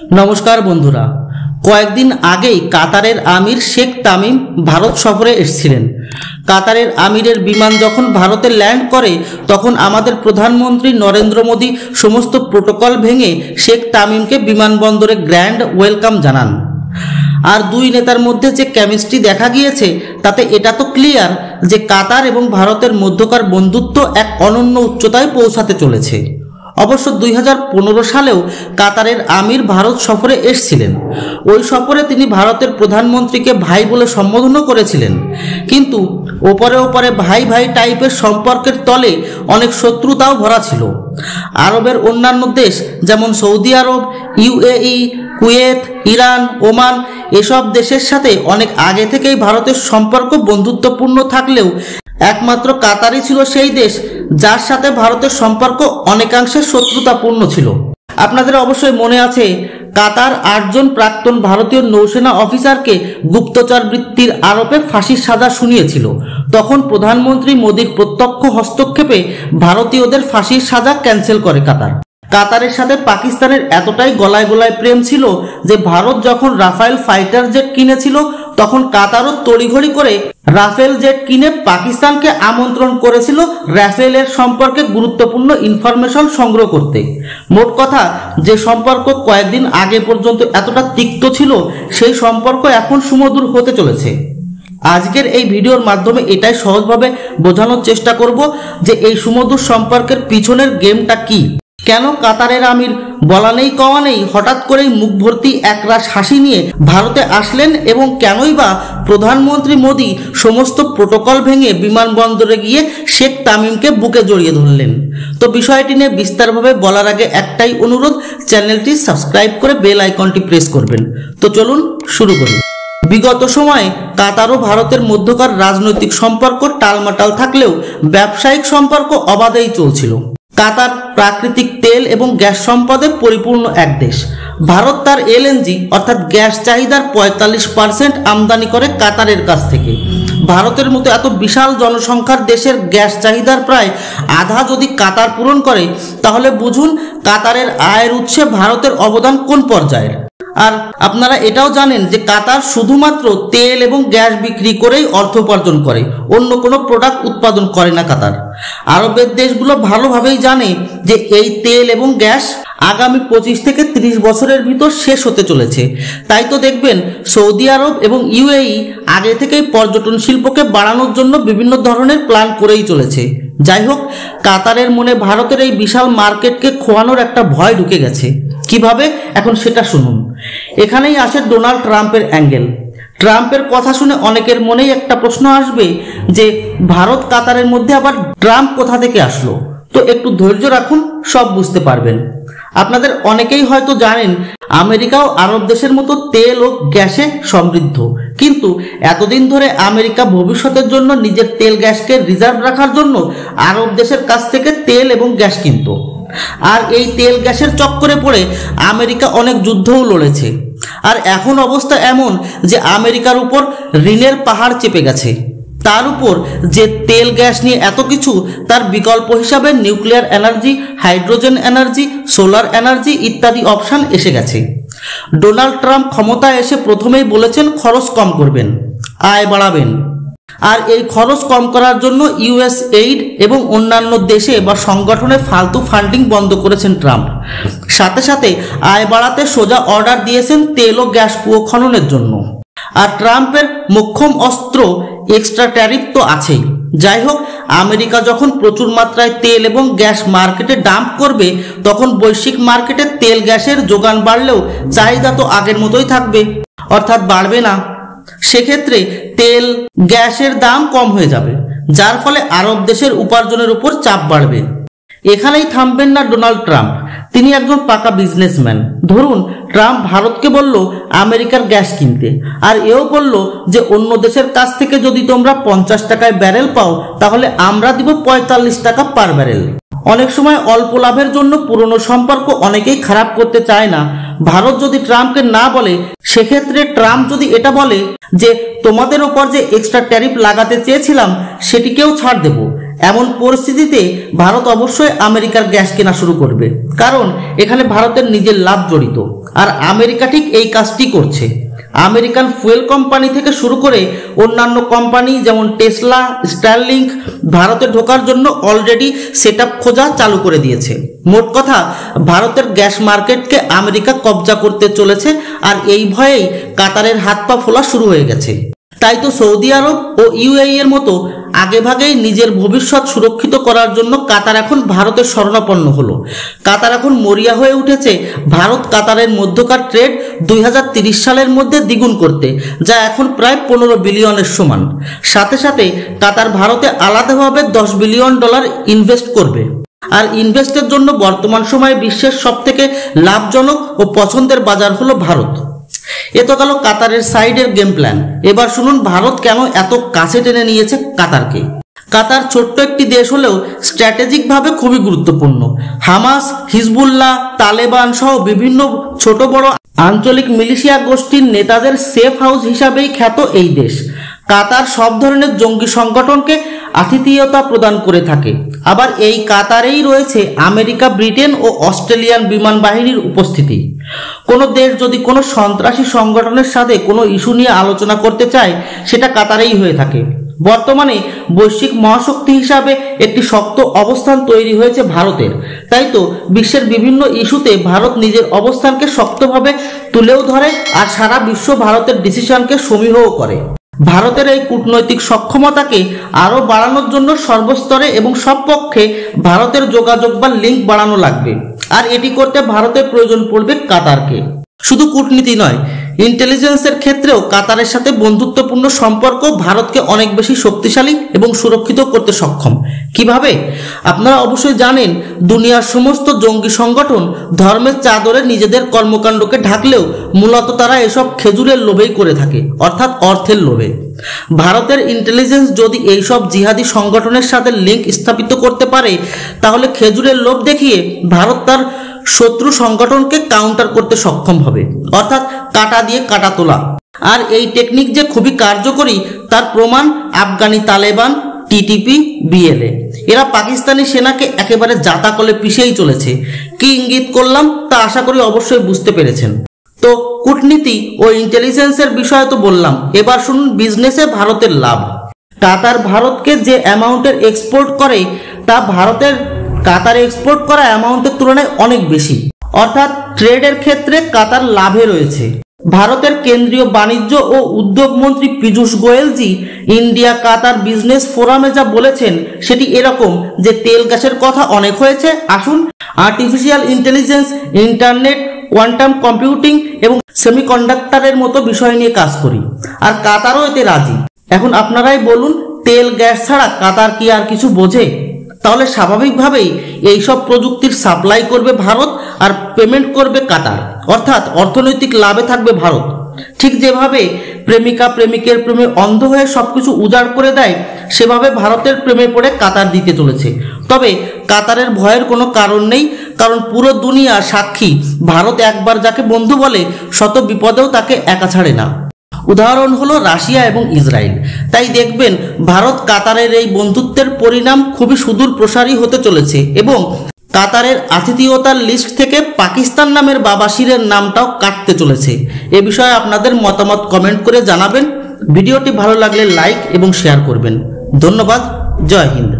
नमस्कार बंधुरा कয়েকদিন আগেই কাতারের আমির শেখ তামিম ভারত সফরে এসেছিলেন। কাতারের আমিরের বিমান যখন ভারতে ল্যান্ড করে তখন আমাদের প্রধানমন্ত্রী নরেন্দ্র মোদী সমস্ত প্রোটোকল ভেঙে শেখ তামিমকে বিমানবন্দরে গ্র্যান্ড ওয়েলকাম জানান। আর দুই নেতার মধ্যে যে কেমিস্ট্রি দেখা গিয়েছে তাতে এটা তো ক্লিয়ার যে কাতার এবং ভারতের মধ্যকার বন্ধুত্ব এক অনন্য উচ্চতায় পৌঁছাতে চলেছে। অবশ্য 2015 সালেও কাতারের আমির ভারত সফরে এসেছিলেন। ওই সফরে তিনি ভারতের প্রধানমন্ত্রীকে ভাই বলে সম্বোধনও করেছিলেন, কিন্তু ওপরে ওপরে ভাই ভাই টাইপের সম্পর্কের তলে অনেক শত্রুতাও ভরা ছিল। আরবের অন্যান্য দেশ যেমন সৌদি আরব, ইউএই, কুয়েত, ইরান, ওমান এসব দেশের সাথে অনেক আগে থেকেই ভারতের সম্পর্ক বন্ধুত্বপূর্ণ থাকলেও একমাত্র কাতারই ছিল সেই দেশ যার সাথে ভারতের সম্পর্ক অনেকাংশে শত্রুতাপূর্ণ ছিল। আপনাদের অবশ্যই মনে আছে কাতার 8 জন প্রাক্তন ভারতীয় নৌসেনা অফিসারকে গুপ্তচর বৃত্তির আরোপে ফাঁসির সাজা শুনিয়েছিল। তখন প্রধানমন্ত্রী মোদীর প্রত্যক্ষ হস্তক্ষেপে ভারতীয়দের ফাঁসির সাজা ক্যান্সেল করে কাতার। কাতারের সাথে পাকিস্তানের এতটাই গলায় গলায় প্রেম ছিল যে ভারত যখন রাফায়েল ফাইটার জেট কিনেছিল তখন কাতারও তড়িঘড়ি করে রাফেল জেট কিনে পাকিস্তানকে আমন্ত্রণ করেছিল রাফেলের সম্পর্কে গুরুত্বপূর্ণ ইনফরমেশন সংগ্রহ করতে। মোট কথা, যে সম্পর্ক কয়েকদিন আগে পর্যন্ত এতটা তিক্ত ছিল সেই সম্পর্ক এখন সুমধুর হতে চলেছে। আজকের এই ভিডিওর মাধ্যমে এটাই সহজভাবে বোঝানোর চেষ্টা করব যে এই সুমধুর সম্পর্কের পিছনের গেমটা কি। কেন কাতারের আমির বলা নেই কওয়া নেই হঠাৎ করেই মুখ ভর্তি একরাশ হাসি নিয়ে ভারতে আসলেন এবং কেনই বা প্রধানমন্ত্রী মোদী সমস্ত প্রোটোকল ভেঙে বিমানবন্দরে গিয়ে শেখ তামিমকে বুকে জড়িয়ে ধরলেন। তো বিষয়টি নিয়ে বিস্তারভাবে বলার আগে একটাই অনুরোধ, চ্যানেলটি সাবস্ক্রাইব করে বেল আইকনটি প্রেস করবেন। তো চলুন শুরু করি। বিগত সময়ে কাতার ও ভারতের মধ্যকার রাজনৈতিক সম্পর্ক টালমাটাল থাকলেও ব্যবসায়িক সম্পর্ক অবাধেই চলছিল। কাতার প্রাকৃতিক তেল এবং গ্যাস সম্পদে পরিপূর্ণ এক দেশ। ভারত তার এলএনজি অর্থাৎ গ্যাস চাহিদার 45% আমদানি করে কাতারের কাছ থেকে। ভারতের মতো এত বিশাল জনসংখ্যার দেশের গ্যাস চাহিদার প্রায় আধা যদি কাতার পূরণ করে তাহলে বুঝুন কাতারের আয়ের উৎসে ভারতের অবদান কোন পর্যায়ের। আর আপনারা এটাও জানেন যে কাতার শুধুমাত্র তেল এবং গ্যাস বিক্রি করেই অর্থ উপার্জন করে, অন্য কোনো প্রোডাক্ট উৎপাদন করে না কাতার। আরবের দেশগুলো ভালোভাবেই জানে যে এই তেল এবং গ্যাস আগামী 25 থেকে 30 বছরের ভিতর শেষ হতে চলেছে। তাই তো দেখবেন সৌদি আরব এবং ইউএই আগে থেকেই পর্যটন শিল্পকে বাড়ানোর জন্য বিভিন্ন ধরনের প্ল্যান করেই চলেছে। যাই হোক, কাতারের মনে ভারতের এই বিশাল মার্কেটকে খোয়ানোর একটা ভয় ঢুকে গেছে। কিভাবে, এখন সেটা শুনুন। এখানেই আসে ডোনাল্ড ট্রাম্পের অ্যাঙ্গেল। ট্রাম্পের কথা শুনে অনেকের মনেই একটা প্রশ্ন আসবে যে ভারত কাতারের মধ্যে আবার ট্রাম্প কোথা থেকে আসলো। তো একটু ধৈর্য রাখুন, সব বুঝতে পারবেন। আপনাদের অনেকেই হয়তো জানেন আমেরিকাও আরব দেশের মতো তেল ও গ্যাসে সমৃদ্ধ, কিন্তু এতদিন ধরে আমেরিকা ভবিষ্যতের জন্য নিজের তেল গ্যাসকে রিজার্ভ রাখার জন্য আরব দেশের কাছ থেকে তেল এবং গ্যাস কিনত। আর এই তেল গ্যাসের চক্করে পড়ে আমেরিকা অনেক যুদ্ধও লড়েছে। আর এখন অবস্থা এমন যে আমেরিকার উপর ঋণের পাহাড় চেপে গেছে। তার উপর যে তেল গ্যাস নিয়ে এত কিছু, তার বিকল্প হিসাবে nuclear energy, hydrogen energy, solar energy ইত্যাদি অপশন এসে গেছে। ডোনাল্ড ট্রাম্প ক্ষমতায় এসে প্রথমেই বলেছেন খরচ কম করবেন, আয় বাড়াবেন। আর এই খরচ কম করার জন্য ইউএস এইড এবং অন্যান্য দেশে বা সংগঠনে ফালতু ফান্ডিং বন্ধ করেছেন ট্রাম্প। সাথে সাথে আয় বাড়াতে সোজা অর্ডার দিয়েছেন তেল ও গ্যাস কুয়ো খননের জন্য। আর ট্রাম্পের মোক্ষম অস্ত্র এক্সট্রা ট্যারিফ তো আছেই। যাই হোক, আমেরিকা যখন প্রচুর মাত্রায় তেল এবং গ্যাস মার্কেটে ডাম্প করবে তখন বৈশ্বিক মার্কেটে তেল গ্যাসের যোগান বাড়লেও চাহিদা তো আগের মতোই থাকবে, অর্থাৎ বাড়বে না। সেক্ষেত্রে তেল গ্যাসের দাম কম হয়ে যাবে, যার ফলে আরব দেশের উপার্জনের উপর চাপ বাড়বে। এখানেই থামবেন না ডোনাল্ড ট্রাম্প। তিনি একজন পাকা বিজনেসম্যান। ধরুন ট্রাম্প ভারতকে বলল আমেরিকার গ্যাস কিনতে, আর এও বলল যে অন্য দেশের কাছ থেকে যদি তোমরা 50 টাকায় ব্যারেল পাও তাহলে আমরা দিব 45 টাকা পার ব্যারেল। অনেক সময় অল্প লাভের জন্য পুরনো সম্পর্ক অনেকেই খারাপ করতে চায় না। ভারত যদি ট্রাম্পকে না বলে, সেক্ষেত্রে ট্রাম্প যদি এটা বলে যে তোমাদের ওপর যে এক্সট্রা ট্যারিফ লাগাতে চেয়েছিলাম সেটিকেও ছাড় দেব, এমন পরিস্থিতিতে ভারত অবশ্যই আমেরিকার গ্যাস কেনা শুরু করবে, কারণ এখানে ভারতের নিজের লাভ জড়িত। আর আমেরিকা ঠিক এই কাজটি করছে। আমেরিকান ফুয়েল কোম্পানি থেকে শুরু করে অন্যান্য কোম্পানি যেমন টেসলা, স্টারলিংক ভারতে ঢোকার জন্য অলরেডি সেটআপ খোঁজা চালু করে দিয়েছে। মোট কথা, ভারতের গ্যাস মার্কেটকে আমেরিকা কবজা করতে চলেছে, আর এই ভয়েই কাতারের হাত পা ফোলা শুরু হয়ে গেছে। তাই তো সৌদি আরব ও ইউএই এর মতো আগেভাগেই নিজের ভবিষ্যৎ সুরক্ষিত করার জন্য কাতার এখন ভারতের শরণাপন্ন হলো। কাতার এখন মরিয়া হয়ে উঠেছে ভারত কাতারের মধ্যকার ট্রেড 2030 সালের মধ্যে দ্বিগুণ করতে, যা এখন প্রায় 15 বিলিয়নের সমান। সাথে সাথে কাতার ভারতে আলাদাভাবে $10 বিলিয়ন ইনভেস্ট করবে। আর ইনভেস্টের জন্য বর্তমান সময়ে বিশ্বের সবথেকে লাভজনক ও পছন্দের বাজার হলো ভারত। এ তো গেল কাতারের সাইডের গেম প্ল্যান। এবার শুনুন ভারত কেন এত কাছে টেনে নিয়েছে কাতারকে। কাতার ছোট্ট একটি দেশ হলেও স্ট্র্যাটেজিকভাবে খুবই গুরুত্বপূর্ণ। হামাস, হিজবুল্লাহ, তালেবান সহ বিভিন্ন ছোট বড় আঞ্চলিক মিলিশিয়া গোষ্ঠীর নেতাদের সেফ হাউস হিসাবেই খ্যাত এই দেশ। কাতার সব ধরনের জঙ্গি সংগঠনকে আতিথেয়তা প্রদান করে থাকে। আবার এই কাতারেই রয়েছে আমেরিকা, ব্রিটেন ও অস্ট্রেলিয়ান বিমান বাহিনীর উপস্থিতি। কোনো দেশ যদি কোনো সন্ত্রাসী সংগঠনের সাথে কোনো ইস্যু নিয়ে আলোচনা করতে চায়, সেটা কাতারেই হয়ে থাকে। বর্তমানে বৈশ্বিক মহাশক্তি হিসাবে একটি শক্ত অবস্থান তৈরি হয়েছে ভারতের। তাই তো বিশ্বের বিভিন্ন ইস্যুতে ভারত নিজের অবস্থানকে শক্তভাবে তুলেও ধরে, আর সারা বিশ্ব ভারতের ডিসিশনকে সমীহও করে। ভারতের এই কূটনৈতিক সক্ষমতাকে আরও বাড়ানোর জন্য সর্বস্তরে এবং সব পক্ষে ভারতের যোগাযোগ বা লিঙ্ক বাড়ানো লাগবে। আর এটি করতে ভারতের প্রয়োজন পড়বে কাতারকে। শুধু কূটনীতি নয়, ইন্টেলিজেন্সের ক্ষেত্রেও কাতারের সাথে বন্ধুত্বপূর্ণ সম্পর্ক ভারতকে অনেক বেশি শক্তিশালী এবং সুরক্ষিত করতে সক্ষম। কিভাবে? আপনারা অবশ্যই জানেন, দুনিয়ার সমস্ত জঙ্গি সংগঠন ধর্মের চাদরে নিজেদের কর্মকাণ্ডকে ঢাকলেও মূলত তারা এসব খেজুরের লোভেই করে থাকে, অর্থাৎ অর্থের লোভে। ভারতের ইন্টেলিজেন্স যদি এইসব জিহাদি সংগঠনের সাথে লিঙ্ক স্থাপিত করতে পারে, তাহলে খেজুরের লোভ দেখিয়ে ভারত তার শত্রু সংগঠনকে কাউন্টার করতে সক্ষম হবে, অর্থাৎ কাটা দিয়ে কাটা তোলা। আর এই টেকনিক যে খুবই কার্যকরী তার প্রমাণ আফগানি তালেবান, টিটিপি, বিএলএ। এরা পাকিস্তানি সেনাকে একেবারে জাতাকলে পিষেই চলেছে। কি ইঙ্গিত করলাম তা আশা করি অবশ্যই বুঝতে পেরেছেন। তো কূটনীতি ও ইন্টেলিজেন্সের বিষয়ে তো বললাম, এবার শুনুন বিজনেসে ভারতের লাভ। কাতার ভারতকে যে অ্যামাউন্টের এক্সপোর্ট করে তা কাতারে এক্সপোর্ট করা অ্যামাউন্টের তুলনায় অনেক বেশি, অর্থাৎ ট্রেডের ক্ষেত্রে কাতার লাভে রয়েছে। ভারতের কেন্দ্রীয় বাণিজ্য ও উদ্যোগ মন্ত্রী পীযূষ গোয়েলজি ইন্ডিয়া কাতার বিজনেস ফোরামে যা বলেছেন সেটি এরকম যে তেল গ্যাসের কথা অনেক হয়েছে, আসুন artificial intelligence, internet, quantum computing এবং সেমিকন্ডাক্টরের মতো বিষয় নিয়ে কাজ করি। আর কাতারও এতে রাজি। এখন আপনারাই বলুন, তেল গ্যাস ছাড়া কাতার কি আর কিছু বোঝে? তাহলে স্বাভাবিকভাবেই এইসব প্রযুক্তির সাপ্লাই করবে ভারত আর পেমেন্ট করবে কাতার, অর্থাৎ অর্থনৈতিক লাভে থাকবে ভারত। ঠিক যেভাবে প্রেমিকা প্রেমিকের প্রেমে অন্ধ হয়ে সবকিছু উজাড় করে দেয়, সেভাবে ভারতের প্রেমে পড়ে কাতার দিতে চলেছে। তবে কাতারের ভয়ের কোনো কারণ নেই, কারণ পুরো দুনিয়া সাক্ষী, ভারত একবার যাকে বন্ধু বলে শত বিপদেও তাকে একা ছাড়ে না। উদাহরণ হলো রাশিয়া এবং ইসরায়েল। তাই দেখবেন ভারত কাতারের এই বন্ধুত্বের পরিণাম খুবই সুদূর প্রসারী হতে চলেছে এবং কাতারের আতিথেয়তার লিস্ট থেকে পাকিস্তান নামের বাবাসিরের নামটাও কাটতে চলেছে। এ বিষয়ে আপনাদের মতামত কমেন্ট করে জানাবেন। ভিডিওটি ভালো লাগলে লাইক এবং শেয়ার করবেন। ধন্যবাদ। জয় হিন্দ।